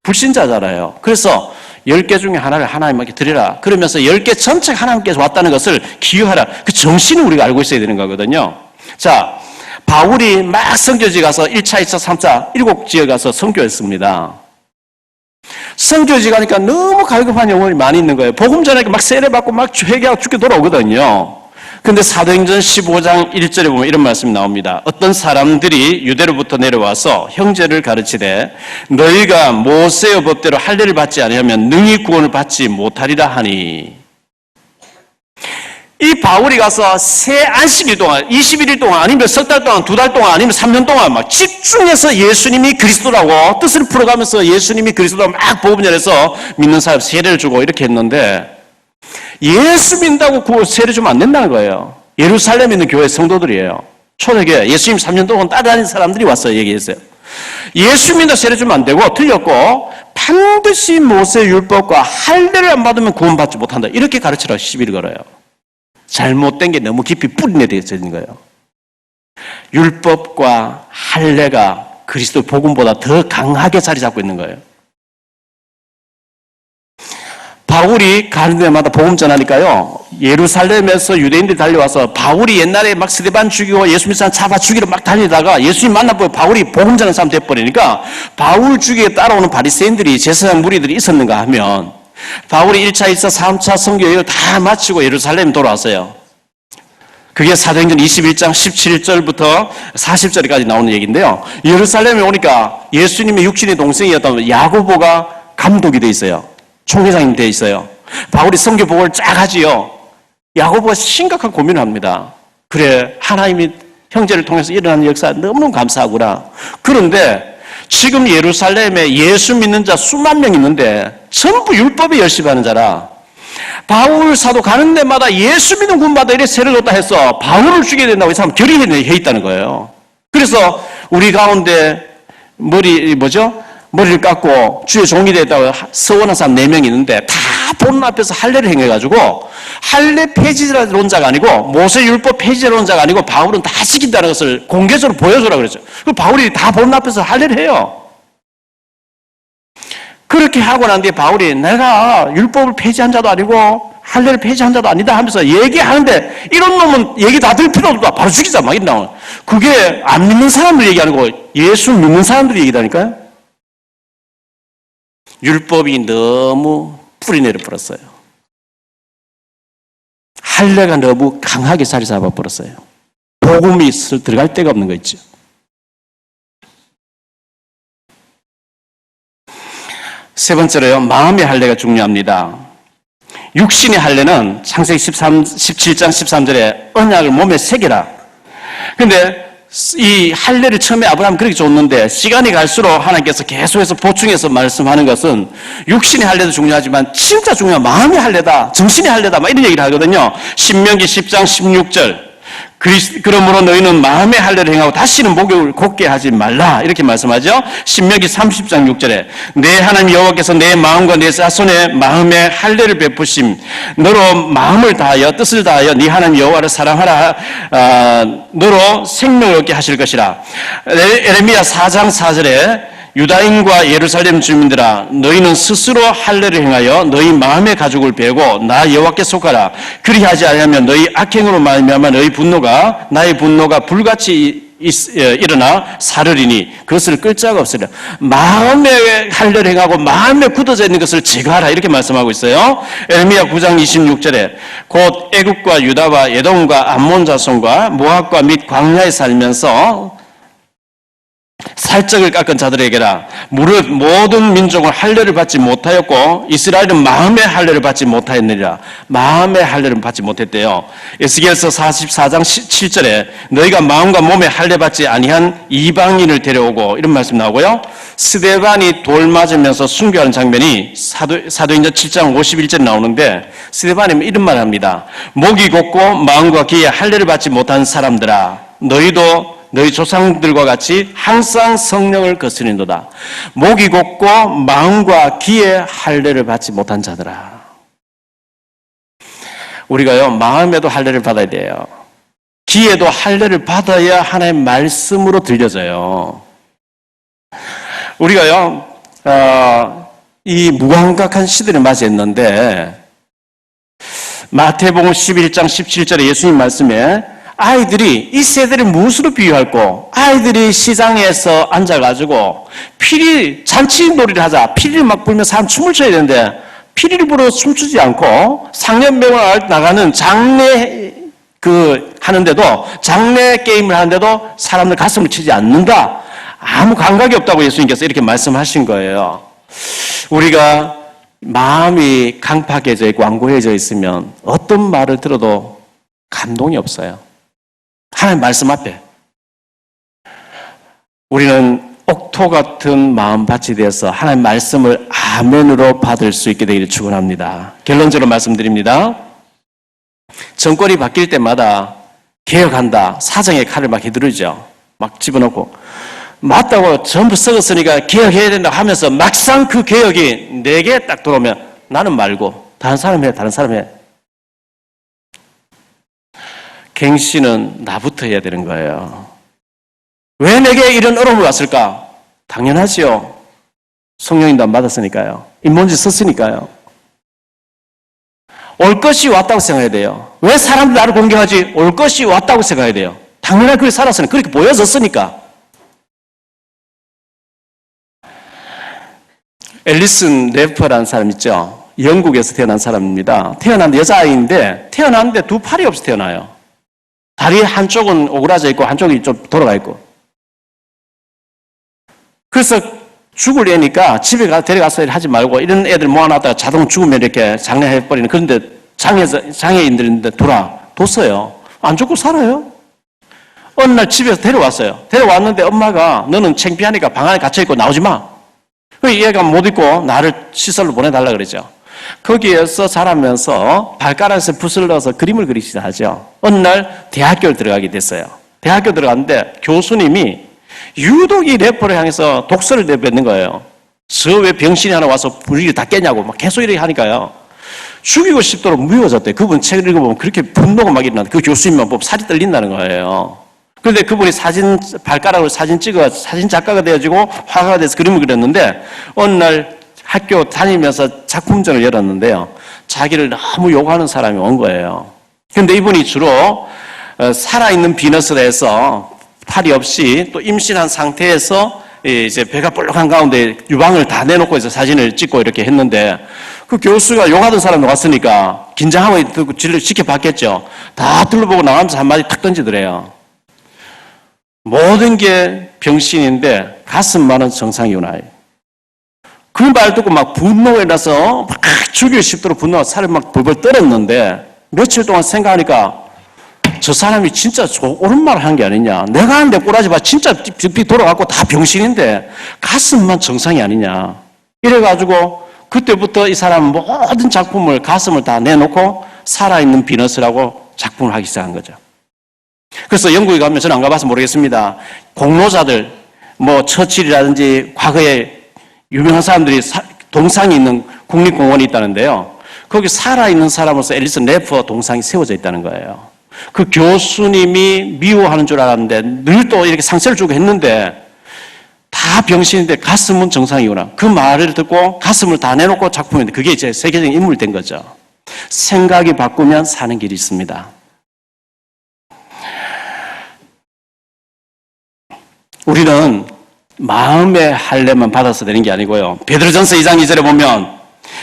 Speaker 1: 불신자잖아요. 그래서 10개 중에 하나를 하나님께 드리라. 그러면서 10개 전체가 하나님께서 왔다는 것을 기억하라. 그 정신을 우리가 알고 있어야 되는 거거든요. 자, 바울이 막 선교지 가서 1차, 2차, 3차 7지역 가서 선교했습니다. 선교지 가니까 너무 갈급한 영혼이 많이 있는 거예요. 복음 전하니까 막 세례받고 막 회개하고 죽게 돌아오거든요. 근데 사도행전 15장 1절에 보면 이런 말씀이 나옵니다. 어떤 사람들이 유대로부터 내려와서 형제를 가르치되 너희가 모세의 법대로 할례를 받지 아니하면 능히 구원을 받지 못하리라 하니. 이 바울이 가서 새 안식일 동안 21일 동안 아니면 석 달 동안 2달 동안 아니면 3년 동안 막 집중해서 예수님이 그리스도라고 뜻을 풀어가면서 예수님이 그리스도라고 막 복음 전해서 믿는 사람 세례를 주고 이렇게 했는데 예수 믿는다고 그 세례 주면 안 된다는 거예요. 예루살렘에 있는 교회 성도들이에요. 초대교회 예수님 3년 동안 따라다닌 사람들이 와서 얘기했어요. 예수 믿는다 세례 주면 안 되고 틀렸고 반드시 모세 율법과 할례를 안 받으면 구원받지 못한다. 이렇게 가르치라고 시비를 걸어요. 잘못된 게 너무 깊이 뿌리내려져 있는 거예요. 율법과 할례가 그리스도 복음보다 더 강하게 자리 잡고 있는 거예요. 바울이 가는 데마다 복음 전하니까요. 예루살렘에서 유대인들이 달려와서 바울이 옛날에 막 스데반 죽이고 예수 믿는 사람 잡아 죽이러 막 다니다가 예수님 만나보고 바울이 복음 전하는 사람 돼버리니까 바울 죽이에 따라오는 바리새인들이 제사장 무리들이 있었는가 하면 바울이 1차, 2차, 3차 선교 여행을 다 마치고 예루살렘 돌아왔어요. 그게 사도행전 21장 17절부터 40절까지 나오는 얘기인데요. 예루살렘에 오니까 예수님의 육신의 동생이었던 야고보가 감독이 돼 있어요. 총회장이 돼 있어요. 바울이 선교 보고를 쫙 하지요. 야고보가 심각한 고민을 합니다. 그래, 하나님이 형제를 통해서 일어나는 역사 너무너무 감사하구나. 그런데 지금 예루살렘에 예수 믿는 자 수만 명 있는데 전부 율법에 열심히 하는 자라. 바울 사도 가는 데마다 예수 믿는 군마다 이래 세례를 줬다 해서 바울을 죽여야 된다고 이 사람 결의해 있다는 거예요. 그래서 우리 가운데 머리를 깎고 주의 종이 됐다고 서원한 사람 4명 있는데 다 본 앞에서 할례를 행해가지고 할례 폐지론자가 아니고 모세율법 폐지론자가 아니고 바울은 다 지킨다는 것을 공개적으로 보여주라 그랬죠. 그 바울이 다 본 앞에서 할례를 해요. 그렇게 하고 난 뒤에 바울이 내가 율법을 폐지한 자도 아니고 할례를 폐지한 자도 아니다 하면서 얘기하는데 이런 놈은 얘기 다 들 필요 없다. 바로 죽이자 막 이런 나오는. 그게 안 믿는 사람들 얘기하는 거 예수 믿는 사람들이 얘기다니까요. 율법이 너무 뿌리내려 버렸어요. 할례가 너무 강하게 자리 잡아 버렸어요. 복음이 들어갈 데가 없는 거 있죠. 세 번째로요, 마음의 할례가 중요합니다. 육신의 할례는 창세기 17장 13절에 언약을 몸에 새겨라. 근데 이 할례를 처음에 아브라함 그렇게 줬는데 시간이 갈수록 하나님께서 계속해서 보충해서 말씀하는 것은 육신의 할례도 중요하지만 진짜 중요한 마음의 할례다, 정신의 할례다 막 이런 얘기를 하거든요. 신명기 10장 16절 그러므로 너희는 마음의 할례를 행하고 다시는 목욕을 곱게 하지 말라 이렇게 말씀하죠. 신명기 30장 6절에 내 하나님 여호와께서 내 마음과 내 자손의 마음에 할례를 베푸심 너로 마음을 다하여 뜻을 다하여 네 하나님 여호와를 사랑하라 너로 생명을 얻게 하실 것이라. 에레미야 4장 4절에 유다인과 예루살렘 주민들아 너희는 스스로 할례를 행하여 너희 마음의 가죽을 베고 나 여호와께 속하라. 그리하지 않으면 너희 악행으로 말미암아 너희 분노가 나의 분노가 불같이 일어나 사르리니 그것을 끌 자가 없으리라. 마음의 할례를 행하고 마음에 굳어져 있는 것을 제거하라 이렇게 말씀하고 있어요. 에레미야 9장 26절에 곧 애굽과 유다와 에돔과 암몬 자손과 모압과 및 광야에 살면서 살적을 깎은 자들에게라. 무릇 모든 민족은 할례를 받지 못하였고 이스라엘은 마음의 할례를 받지 못하였느니라. 마음의 할례를 받지 못했대요. 에스겔서 44장 7절에 너희가 마음과 몸에 할례 받지 아니한 이방인을 데려오고 이런 말씀 나오고요. 스데반이 돌 맞으면서 순교하는 장면이 사도행전 7장 51절에 나오는데 스데반이 이런 말을 합니다. 목이 곧고 마음과 귀에 할례를 받지 못한 사람들아 너희도 너희 조상들과 같이 항상 성령을 거스린도다. 목이 곧고 마음과 귀에 할례를 받지 못한 자들아. 우리가요 마음에도 할례를 받아야 돼요. 귀에도 할례를 받아야 하나님의 말씀으로 들려져요. 우리가요 이 무감각한 시대를 맞이했는데 마태복음 11장 17절에 예수님 말씀에 아이들이 이 세대를 무엇으로 비유할꼬? 아이들이 시장에서 앉아가지고 피리 잔치놀이를 하자. 피리를 막 불면 사람 춤을 춰야 되는데 피리를 불어 춤추지 않고 상년병을 나가는 장례 하는데도, 장례 게임을 하는데도 사람들 가슴을 치지 않는다. 아무 감각이 없다고 예수님께서 이렇게 말씀하신 거예요. 우리가 마음이 강팍해져 있고 완고해져 있으면 어떤 말을 들어도 감동이 없어요. 하나님 말씀 앞에. 우리는 옥토 같은 마음밭이 되어서 하나님 말씀을 아멘으로 받을 수 있게 되기를 축원합니다. 결론적으로 말씀드립니다. 정권이 바뀔 때마다 개혁한다. 사정의 칼을 막 휘두르죠. 막 집어넣고. 맞다고 전부 썩었으니까 개혁해야 된다고 하면서 막상 그 개혁이 내게 딱 들어오면 나는 말고 다른 사람 해, 다른 사람 해. 갱신은 나부터 해야 되는 거예요. 왜 내게 이런 어려움이 왔을까? 당연하지요. 성령님도 안 받았으니까요. 인본지 썼으니까요. 올 것이 왔다고 생각해야 돼요. 왜 사람들이 나를 공경하지? 올 것이 왔다고 생각해야 돼요. 당연하게 그렇게 살았으니까, 그렇게 보여졌으니까. 앨리슨 래퍼라는 사람 있죠? 영국에서 태어난 사람입니다. 태어난 여자아이인데 태어났는데 두 팔이 없이 태어나요. 다리 한쪽은 오그라져 있고 한쪽이 좀 돌아가 있고. 그래서 죽을 애니까 집에 데려가서 하지 말고 이런 애들 모아놨다가 자동 죽으면 이렇게 장례해버리는, 그런데 장애인들인데 뒀어요. 안 죽고 살아요. 어느 날 집에서 데려왔어요. 데려왔는데 엄마가 너는 창피하니까 방 안에 갇혀있고 나오지 마. 그 얘가 못 있고 나를 시설로 보내달라 그러죠. 거기에서 자라면서 발가락에서 붓을 넣어서 그림을 그리기 시작하죠. 어느 날 대학교를 들어가게 됐어요. 대학교 들어갔는데 교수님이 유독 이 래퍼를 향해서 독서를 내뱉는 거예요. 저 왜 병신이 하나 와서 분위기를 다 깼냐고 막 계속 이렇게 하니까요. 죽이고 싶도록 미워졌대요. 그분 책을 읽어보면 그렇게 분노가 막 일어나는데 그 교수님만 보면 살이 떨린다는 거예요. 그런데 그분이 발가락으로 사진 찍어 사진 작가가 되어지고 화가가 돼서 그림을 그렸는데 어느 날 학교 다니면서 작품전을 열었는데요. 자기를 너무 욕하는 사람이 온 거예요. 그런데 이분이 주로 살아있는 비너스를 해서 팔이 없이 또 임신한 상태에서 이제 배가 볼록한 가운데 유방을 다 내놓고 해서 사진을 찍고 이렇게 했는데 그 교수가 욕하던 사람이 왔으니까 긴장하고 지켜봤겠죠. 다 둘러보고 나가면서 한마디 탁 던지더래요. 모든 게 병신인데 가슴만은 정상이구나. 그 말 듣고 막 분노가 나서 막 죽이고 싶도록 분노가 살을 막 벌벌 떨었는데 며칠 동안 생각하니까 저 사람이 진짜 옳은 말을 한 게 아니냐. 내가 하는데 꼬라지 봐. 진짜 빅 돌아갔고 다 병신인데 가슴만 정상이 아니냐. 이래가지고 그때부터 이 사람은 모든 작품을 가슴을 다 내놓고 살아있는 비너스라고 작품을 하기 시작한 거죠. 그래서 영국에 가면 저는 안 가봐서 모르겠습니다. 공로자들, 뭐 처칠이라든지 과거에 유명한 사람들이 동상이 있는 국립공원이 있다는데요. 거기 살아있는 사람으로서 앨리슨 래퍼 동상이 세워져 있다는 거예요. 그 교수님이 미워하는 줄 알았는데 늘 또 이렇게 상처를 주고 했는데 다 병신인데 가슴은 정상이구나. 그 말을 듣고 가슴을 다 내놓고 작품인데 그게 이제 세계적인 인물이 된 거죠. 생각이 바꾸면 사는 길이 있습니다. 우리는 마음의 할례만 받아서 되는 게 아니고요. 베드로전서 2장 2절에 보면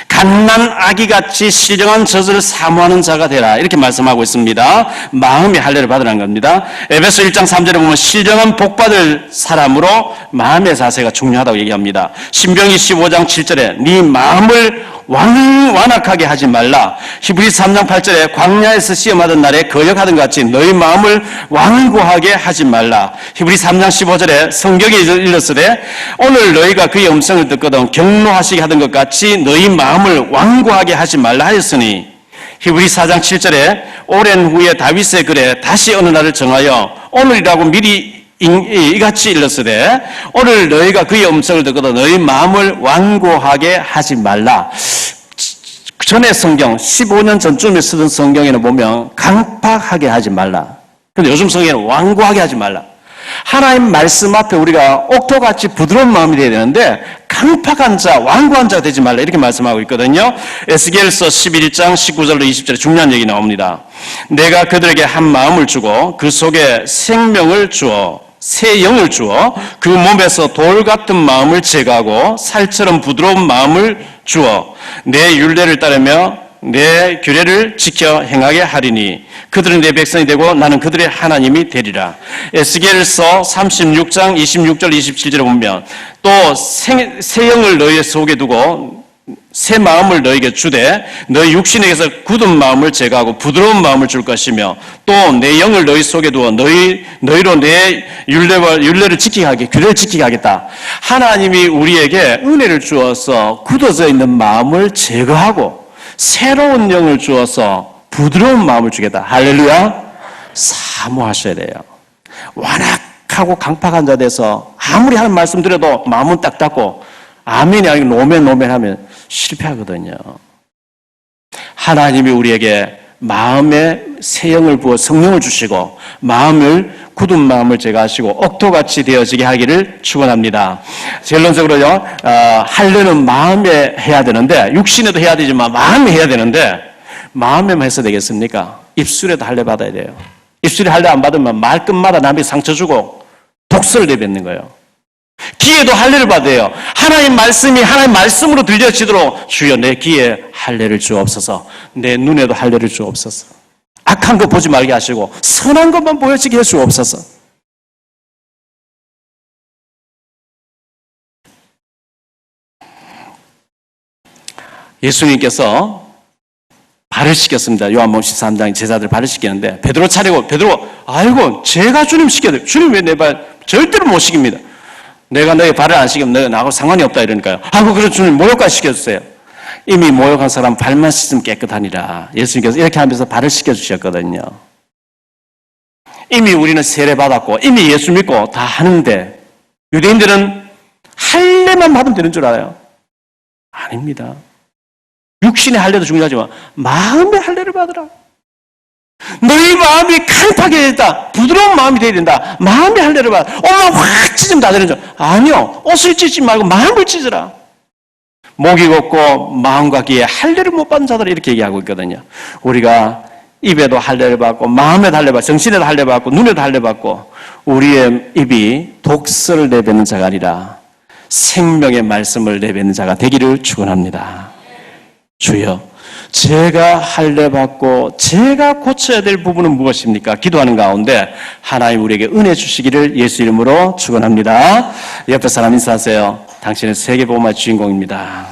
Speaker 1: 갓난 아기같이 신령한 젖을 사모하는 자가 되라 이렇게 말씀하고 있습니다. 마음의 할례를 받으라는 겁니다. 에베소 1장 3절에 보면 신령한 복받을 사람으로 마음의 자세가 중요하다고 얘기합니다. 신명기 15장 7절에 네 마음을 완악하게 하지 말라. 히브리 3장 8절에 광야에서 시험하던 날에 거역하던 것 같이 너희 마음을 완고하게 하지 말라. 히브리 3장 15절에 성경에 일렀으되 오늘 너희가 그의 음성을 듣거든 경노하시게 하던 것 같이 너희 마음을 완고하게 하지 말라 하였으니 히브리 4장 7절에 오랜 후에 다윗의 글에 다시 어느 날을 정하여 오늘이라고 미리 이같이 일렀으되 오늘 너희가 그의 음성을 듣거든 너희 마음을 완고하게 하지 말라. 전에 성경 15년 전쯤에 쓰던 성경에는 보면 강팍하게 하지 말라. 근데 요즘 성경에는 완고하게 하지 말라. 하나님 말씀 앞에 우리가 옥토같이 부드러운 마음이 되어야 되는데 강팍한 자, 완고한 자가 되지 말라 이렇게 말씀하고 있거든요. 에스겔서 11장 19절로 20절에 중요한 얘기 나옵니다. 내가 그들에게 한 마음을 주고 그 속에 생명을 주어 새 영을 주어 그 몸에서 돌 같은 마음을 제거하고 살처럼 부드러운 마음을 주어 내 율례를 따르며 내 규례를 지켜 행하게 하리니 그들은 내 백성이 되고 나는 그들의 하나님이 되리라. 에스겔서 36장 26절 27절에 보면 또 새 영을 너희 속에 두고 새 마음을 너에게 주되 너희 육신에게서 굳은 마음을 제거하고 부드러운 마음을 줄 것이며 또 내 영을 너희 속에 두어 너희로 내 율례를 지키게 하게 규례를 지키게 하겠다. 하나님이 우리에게 은혜를 주어서 굳어져 있는 마음을 제거하고 새로운 영을 주어서 부드러운 마음을 주겠다. 할렐루야. 사모하셔야 돼요. 완악하고 강팍한 자 돼서 아무리 하는 말씀 드려도 마음은 딱 닫고 아멘이 아니고 노멘 하면 실패하거든요. 하나님이 우리에게 마음에 새 영을 부어 성령을 주시고 마음을 굳은 마음을 제거하시고 억토같이 되어지게 하기를 축원합니다. 결론적으로요, 할례는 마음에 해야 되는데 육신에도 해야 되지만 마음에 해야 되는데 마음에만 해서 되겠습니까? 입술에도 할례 받아야 돼요. 입술에 할례 안 받으면 말끝마다 남에게 상처 주고 독설을 내뱉는 거예요. 귀에도 할례를 받아요. 하나님 말씀이 하나님 말씀으로 들려지도록 주여 내 귀에 할례를 주옵소서. 내 눈에도 할례를 주옵소서. 악한 거 보지 말게 하시고 선한 것만 보여지게 해주옵소서. 예수님께서 발을 씻겼습니다. 요한복음 13장 제자들 발을 씻기는데 베드로 차리고 베드로 아이고 제가 주님 씻겨야 돼요. 주님 왜 내 발 절대로 못 씻깁니다. 내가 너의 발을 안 씻기면 너가 나하고 상관이 없다 이러니까요. 아이고 그래 주님 모욕까지 시켜주세요. 이미 모욕한 사람 발만 씻으면 깨끗하니라. 예수님께서 이렇게 하면서 발을 씻겨주셨거든요. 이미 우리는 세례 받았고 이미 예수 믿고 다 하는데 유대인들은 할례만 받으면 되는 줄 알아요. 아닙니다. 육신의 할례도 중요하지만 마음의 할례를 받으라. 너희 마음이 칼파게 됐다. 부드러운 마음이 되어야 된다. 마음의 할례를 받아. 엄마 확 찢으면 다 되는 줄. 아니요. 옷을 찢지 말고 마음을 찢으라. 목이 걷고 마음과 귀에 할례를 못 받은 자들 이렇게 얘기하고 있거든요. 우리가 입에도 할례를 받고 마음에도 할례 받고 정신에도 할례 받고 눈에도 할례 받고 우리의 입이 독설을 내뱉는 자가 아니라 생명의 말씀을 내뱉는 자가 되기를 축원합니다. 주여, 제가 할례 받고 제가 고쳐야 될 부분은 무엇입니까? 기도하는 가운데 하나님 우리에게 은혜 주시기를 예수 이름으로 축원합니다. 옆에 사람 인사하세요. 당신은 세계복음화의 주인공입니다.